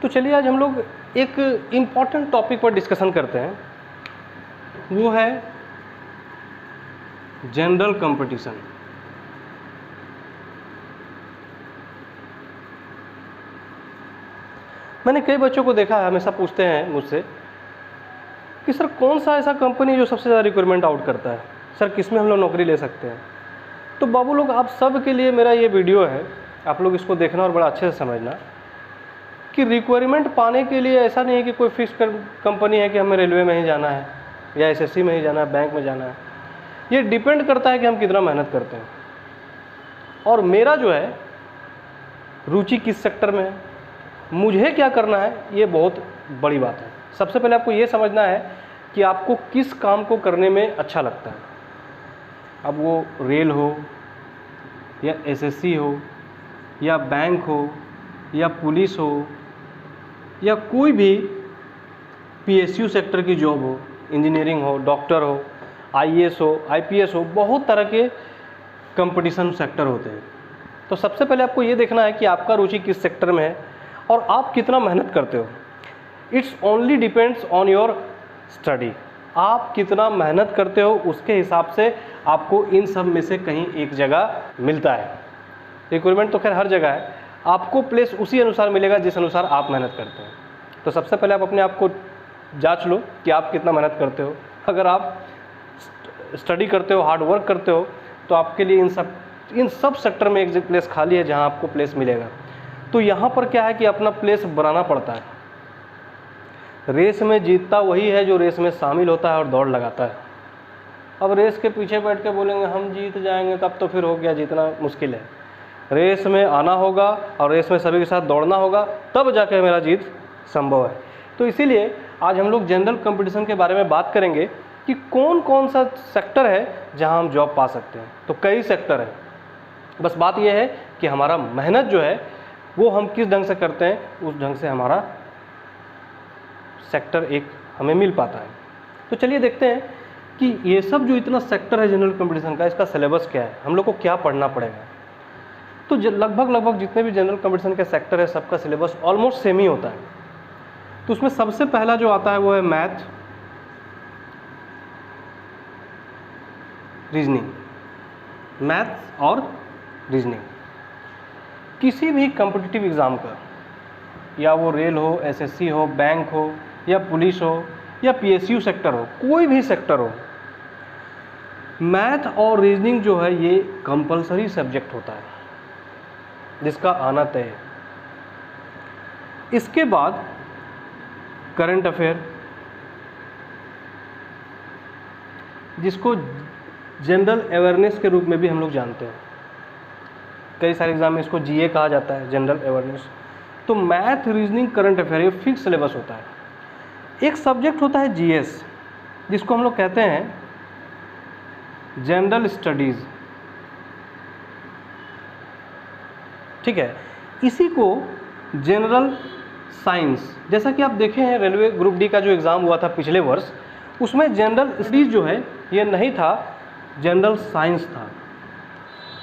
तो चलिए आज हम लोग एक इम्पॉर्टेंट टॉपिक पर डिस्कशन करते हैं, वो है जनरल कंपटीशन। मैंने कई बच्चों को देखा है, हमेशा पूछते हैं मुझसे कि सर कौन सा ऐसा कंपनी जो सबसे ज़्यादा रिक्वायरमेंट आउट करता है, सर किसमें हम लोग नौकरी ले सकते हैं। तो बाबू लोग, आप सब के लिए मेरा ये वीडियो है, आप लोग इसको देखना और बड़ा अच्छे से समझना कि रिक्वायरमेंट पाने के लिए ऐसा नहीं है कि कोई फिक्स कंपनी है कि हमें रेलवे में ही जाना है या एसएससी में ही जाना है, बैंक में जाना है। ये डिपेंड करता है कि हम कितना मेहनत करते हैं और मेरा जो है रुचि किस सेक्टर में है, मुझे क्या करना है, ये बहुत बड़ी बात है। सबसे पहले आपको ये समझना है कि आपको किस काम को करने में अच्छा लगता है। अब वो रेल हो या एसएससी हो या बैंक हो या पुलिस हो या कोई भी पीएसयू सेक्टर की जॉब हो, इंजीनियरिंग हो, डॉक्टर हो, आईएएस हो, आईपीएस हो, बहुत तरह के कंपटीशन सेक्टर होते हैं। तो सबसे पहले आपको ये देखना है कि आपका रुचि किस सेक्टर में है और आप कितना मेहनत करते हो। It's only depends on your study. आप कितना मेहनत करते हो उसके हिसाब से आपको इन सब में से कहीं एक जगह मिलता है। रिक्वायरमेंट तो खैर हर जगह है, आपको प्लेस उसी अनुसार मिलेगा जिस अनुसार आप मेहनत करते हैं। तो सबसे पहले आप अपने आप को जांच लो कि आप कितना मेहनत करते हो। अगर आप स्टडी करते हो, हार्ड वर्क करते हो, तो आपके लिए इन सब सेक्टर में एक प्लेस खाली है जहां आपको प्लेस मिलेगा। तो यहाँ पर क्या है कि अपना प्लेस बनाना पड़ता है। रेस में जीतता वही है जो रेस में शामिल होता है और दौड़ लगाता है। अब रेस के पीछे बैठ के बोलेंगे हम जीत जाएंगे, तब तो फिर हो गया, जीतना मुश्किल है। रेस में आना होगा और रेस में सभी के साथ दौड़ना होगा, तब जाकर मेरा जीत संभव है। तो इसीलिए आज हम लोग जनरल कंपटीशन के बारे में बात करेंगे कि कौन कौन सा सेक्टर है जहां हम जॉब पा सकते हैं। तो कई सेक्टर है, बस बात यह है कि हमारा मेहनत जो है वो हम किस ढंग से करते हैं, उस ढंग से हमारा सेक्टर एक हमें मिल पाता है। तो चलिए देखते हैं कि ये सब जो इतना सेक्टर है जनरल कंपटीशन का, इसका सिलेबस क्या है, हम लोग को क्या पढ़ना पड़ेगा। तो लगभग जितने भी जनरल कंपटीशन के सेक्टर है सबका सिलेबस ऑलमोस्ट सेम ही होता है। तो उसमें सबसे पहला जो आता है वो है मैथ, रीजनिंग। मैथ और रीजनिंग किसी भी कॉम्पिटिटिव एग्ज़ाम का, या वो रेल हो, एसएससी हो, बैंक हो या पुलिस हो या पीएसयू सेक्टर हो, कोई भी सेक्टर हो, मैथ और रीजनिंग जो है ये कंपलसरी सब्जेक्ट होता है जिसका आना तय है। इसके बाद करंट अफेयर, जिसको जनरल अवेयरनेस के रूप में भी हम लोग जानते हैं। कई सारे एग्जाम में इसको जीए कहा जाता है, जनरल अवेयरनेस। तो मैथ, रीजनिंग, करंट अफेयर ये फिक्स सिलेबस होता है। एक सब्जेक्ट होता है जीएस, जिसको हम लोग कहते हैं जनरल स्टडीज़, ठीक है। इसी को जनरल साइंस, जैसा कि आप देखे हैं रेलवे ग्रुप डी का जो एग्ज़ाम हुआ था पिछले वर्ष, उसमें जनरल स्टडीज़ जो है ये नहीं था, जनरल साइंस था।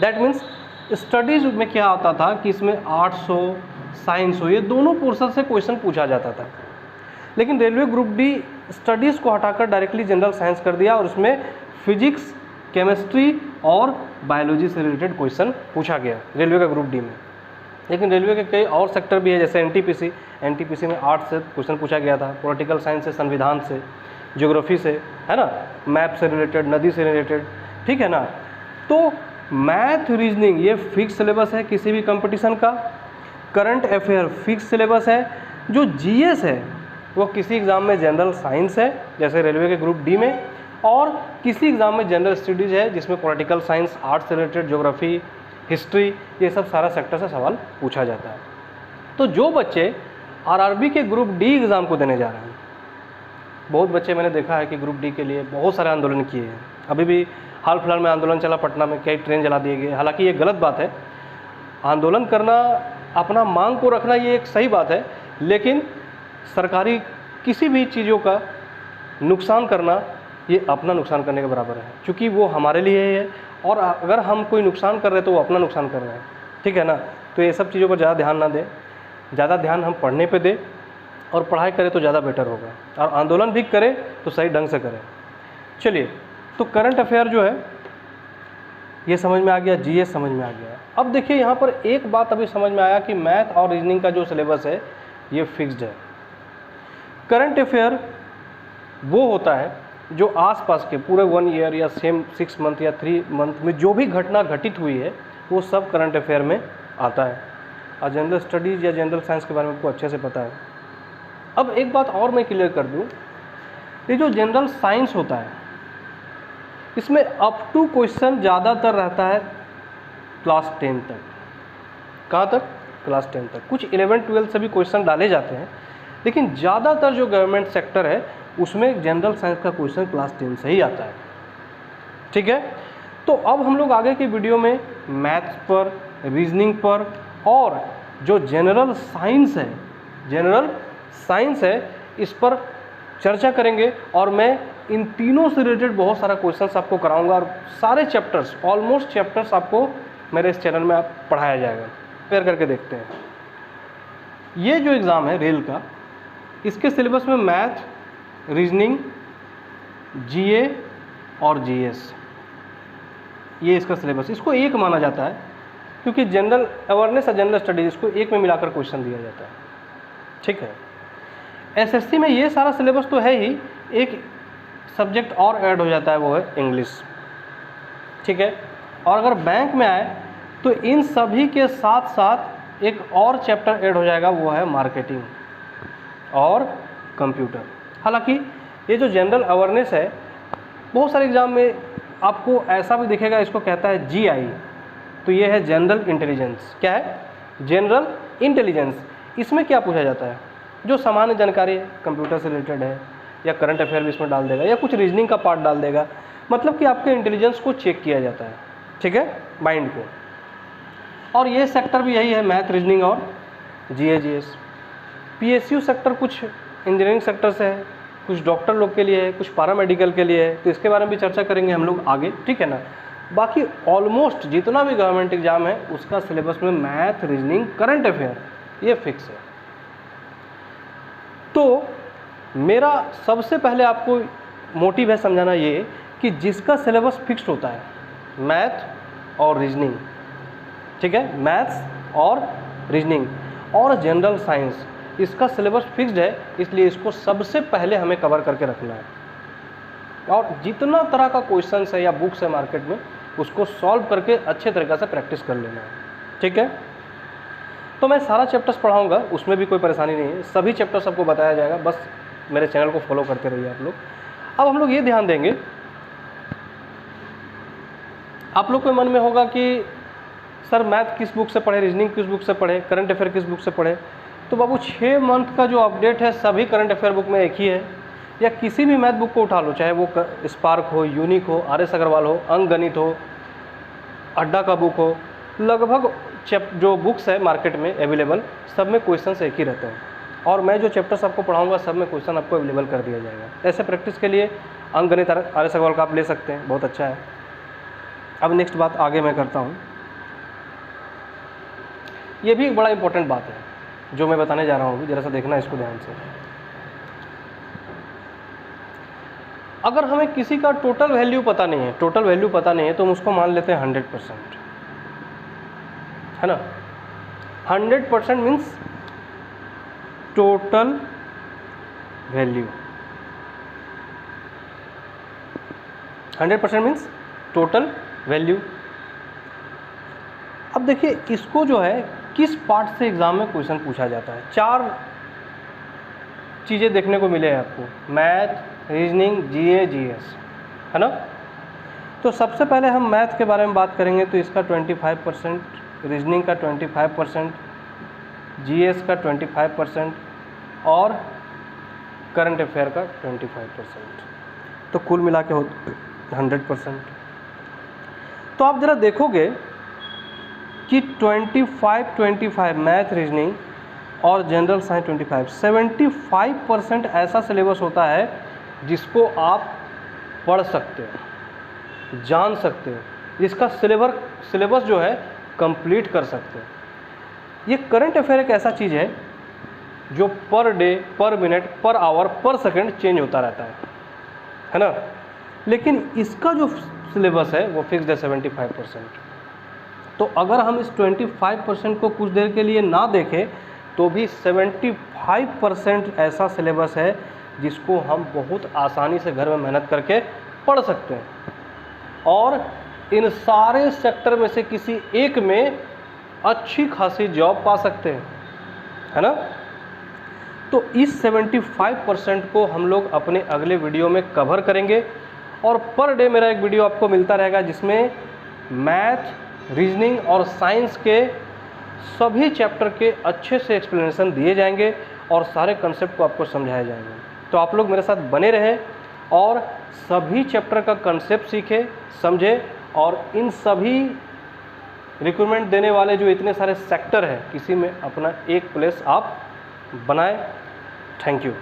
दैट मीन्स स्टडीज़ में क्या होता था कि इसमें आर्ट्स हो, साइंस हो, ये दोनों पोर्शन से क्वेश्चन पूछा जाता था। लेकिन रेलवे ग्रुप डी स्टडीज़ को हटाकर डायरेक्टली जनरल साइंस कर दिया और उसमें फिजिक्स, केमिस्ट्री और बायोलॉजी से रिलेटेड क्वेश्चन पूछा गया रेलवे का ग्रुप डी में। लेकिन रेलवे के कई और सेक्टर भी है, जैसे एनटीपीसी में आर्ट्स से क्वेश्चन पूछा गया था, पॉलिटिकल साइंस से, संविधान से, ज्योग्राफी से, है ना, मैप से रिलेटेड, नदी से रिलेटेड, ठीक है ना। तो मैथ, रीजनिंग ये फिक्स सिलेबस है किसी भी कंपटीशन का। करंट अफेयर फिक्स सिलेबस है। जो जीएस है वो किसी एग्ज़ाम में जनरल साइंस है, जैसे रेलवे के ग्रुप डी में, और किसी एग्ज़ाम में जनरल स्टडीज़ है जिसमें पॉलिटिकल साइंस, आर्ट्स से रिलेटेड, ज्योग्राफी, हिस्ट्री, ये सब सारा सेक्टर से सवाल पूछा जाता है। तो जो बच्चे आरआरबी के ग्रुप डी एग्ज़ाम को देने जा रहे हैं, बहुत बच्चे मैंने देखा है कि ग्रुप डी के लिए बहुत सारे आंदोलन किए हैं। अभी भी हाल फिलहाल में आंदोलन चला पटना में, कई ट्रेन जला दिए गए। हालांकि ये गलत बात है, आंदोलन करना, अपना मांग को रखना ये एक सही बात है, लेकिन सरकारी किसी भी चीज़ों का नुकसान करना ये अपना नुकसान करने के बराबर है, क्योंकि वो हमारे लिए है और अगर हम कोई नुकसान कर रहे हैं तो वो अपना नुकसान कर रहे हैं, ठीक है ना। तो ये सब चीज़ों पर ज़्यादा ध्यान ना दें। ज़्यादा ध्यान हम पढ़ने पे दें और पढ़ाई करें तो ज़्यादा बेटर होगा, और आंदोलन भी करें तो सही ढंग से करें। चलिए, तो करंट अफेयर जो है ये समझ में आ गया, जीएस समझ में आ गया। अब देखिए यहाँ पर एक बात अभी समझ में आया कि मैथ और रीजनिंग का जो सिलेबस है ये फिक्स्ड है। करंट अफेयर वो होता है जो आसपास के पूरे 1 ईयर या सेम 6 मंथ या 3 मंथ में जो भी घटना घटित हुई है वो सब करंट अफेयर में आता है। और जनरल स्टडीज़ या जनरल साइंस के बारे में आपको अच्छे से पता है। अब एक बात और मैं क्लियर कर दूँ, ये जो जनरल साइंस होता है इसमें अप टू क्वेश्चन ज़्यादातर रहता है क्लास 10 तक। कहाँ तक? क्लास 10 तक। कुछ 11-12 से भी क्वेश्चन डाले जाते हैं, लेकिन ज़्यादातर जो गवर्नमेंट सेक्टर है उसमें जनरल साइंस का क्वेश्चन क्लास 10 से ही आता है। ठीक है, तो अब हम लोग आगे की वीडियो में मैथ्स पर, रीजनिंग पर और जो जनरल साइंस है इस पर चर्चा करेंगे, और मैं इन तीनों से रिलेटेड बहुत सारा क्वेश्चंस आपको कराऊंगा, और सारे चैप्टर्स, ऑलमोस्ट चैप्टर्स आपको मेरे इस चैनल में आप पढ़ाया जाएगा। पेयर करके देखते हैं। ये जो एग्ज़ाम है रेल का, इसके सिलेबस में मैथ, रीजनिंग, जीए और जीएस, ये इसका सिलेबस, इसको एक माना जाता है क्योंकि जनरल अवेयरनेस और जनरल स्टडीज इसको एक में मिलाकर क्वेश्चन दिया जाता है। ठीक है, एसएससी में ये सारा सिलेबस तो है ही, एक सब्जेक्ट और ऐड हो जाता है, वो है इंग्लिश। ठीक है, और अगर बैंक में आए तो इन सभी के साथ साथ एक और चैप्टर ऐड हो जाएगा, वो है मार्केटिंग और कंप्यूटर। हालांकि ये जो जनरल अवेयरनेस है बहुत सारे एग्जाम में आपको ऐसा भी दिखेगा, इसको कहता है जीआई, तो ये है जनरल इंटेलिजेंस। क्या है? General intelligence. इसमें क्या पूछा जाता है? जो सामान्य जानकारी है, कंप्यूटर से रिलेटेड है, या करंट अफेयर भी इसमें डाल देगा, या कुछ रीजनिंग का पार्ट डाल देगा, मतलब कि आपके इंटेलिजेंस को चेक किया जाता है। ठीक है, माइंड को। और ये सेक्टर भी यही है, मैथ, रीजनिंग और जीए जीएस। पीएसयू सेक्टर कुछ इंजीनियरिंग सेक्टर से है, कुछ डॉक्टर लोग के लिए है, कुछ पैरामेडिकल के लिए है, तो इसके बारे में भी चर्चा करेंगे हम लोग आगे। ठीक है ना। बाकी ऑलमोस्ट जितना भी गवर्नमेंट एग्जाम है उसका सिलेबस में मैथ, रीजनिंग, करंट अफेयर ये फिक्स है। तो मेरा सबसे पहले आपको मोटिव है समझाना ये कि जिसका सिलेबस फिक्स्ड होता है, मैथ और रीजनिंग, ठीक है, मैथ्स और रीजनिंग और जनरल साइंस, इसका सिलेबस फिक्स्ड है, इसलिए इसको सबसे पहले हमें कवर करके रखना है। और जितना तरह का क्वेश्चन है या बुक्स है मार्केट में, उसको सॉल्व करके अच्छे तरीक़े से प्रैक्टिस कर लेना है। ठीक है, तो मैं सारा चैप्टर्स पढ़ाऊंगा, उसमें भी कोई परेशानी नहीं है, सभी चैप्टर्स आपको बताया जाएगा, बस मेरे चैनल को फॉलो करते रहिए आप लोग। अब हम लोग ये ध्यान देंगे, आप लोग के मन में होगा कि सर मैथ किस बुक से पढ़े, रीजनिंग किस बुक से पढ़े, करंट अफेयर किस बुक से पढ़े। तो बाबू 6 मंथ का जो अपडेट है सभी करंट अफेयर बुक में एक ही है, या किसी भी मैथ बुक को उठा लो, चाहे वो स्पार्क हो, यूनिक हो, आर.एस. अग्रवाल हो, अंक गणित हो, अड्डा का बुक हो, लगभग जो बुक्स है मार्केट में अवेलेबल, सब में क्वेश्चंस एक ही रहते हैं। और मैं जो चैप्टर्स आपको पढ़ाऊंगा सब में क्वेश्चन आपको अवेलेबल कर दिया जाएगा। ऐसे प्रैक्टिस के लिए अंक गणित आर.एस. अग्रवाल का आप ले सकते हैं, बहुत अच्छा है। अब नेक्स्ट बात आगे मैं करता हूँ, ये भी एक बड़ा इंपॉर्टेंट बात है जो मैं बताने जा रहा हूँ, जरा सा देखना इसको ध्यान से। अगर हमें किसी का टोटल वैल्यू पता नहीं है, तो हम उसको मान लेते हैं 100%, है ना। 100% means total value, 100% means total value. अब देखिए इसको जो है किस पार्ट से एग्जाम में क्वेश्चन पूछा जाता है। 4 चीज़ें देखने को मिले हैं आपको, मैथ, रीजनिंग, जीए, जीएस, है ना। तो सबसे पहले हम मैथ के बारे में बात करेंगे, तो इसका 25%, रीजनिंग का 25%, जीएस का 25% और करंट अफेयर का 25%, तो कुल मिला के 100%। तो आप ज़रा देखोगे कि 25 मैथ, रीजनिंग और जनरल साइंस 75% ऐसा सिलेबस होता है जिसको आप पढ़ सकते हो, जान सकते हो, जिसका सिलेबस जो है कंप्लीट कर सकते हो। ये करंट अफेयर एक ऐसा चीज़ है जो पर डे, पर मिनट, पर आवर, पर सेकंड चेंज होता रहता है ना। लेकिन इसका जो सिलेबस है वो फिक्स्ड है 75%। तो अगर हम इस 25% को कुछ देर के लिए ना देखें तो भी 75% ऐसा सिलेबस है जिसको हम बहुत आसानी से घर में मेहनत करके पढ़ सकते हैं और इन सारे सेक्टर में से किसी एक में अच्छी खासी जॉब पा सकते हैं, है ना। तो इस 75% को हम लोग अपने अगले वीडियो में कवर करेंगे और पर डे मेरा एक वीडियो आपको मिलता रहेगा जिसमें मैथ, रीजनिंग और साइंस के सभी चैप्टर के अच्छे से एक्सप्लेनेशन दिए जाएंगे और सारे कंसेप्ट को आपको समझाए जाएंगे। तो आप लोग मेरे साथ बने रहें और सभी चैप्टर का कंसेप्ट सीखें, समझें और इन सभी रिक्रूटमेंट देने वाले जो इतने सारे सेक्टर हैं किसी में अपना एक प्लेस आप बनाएं। Thank you.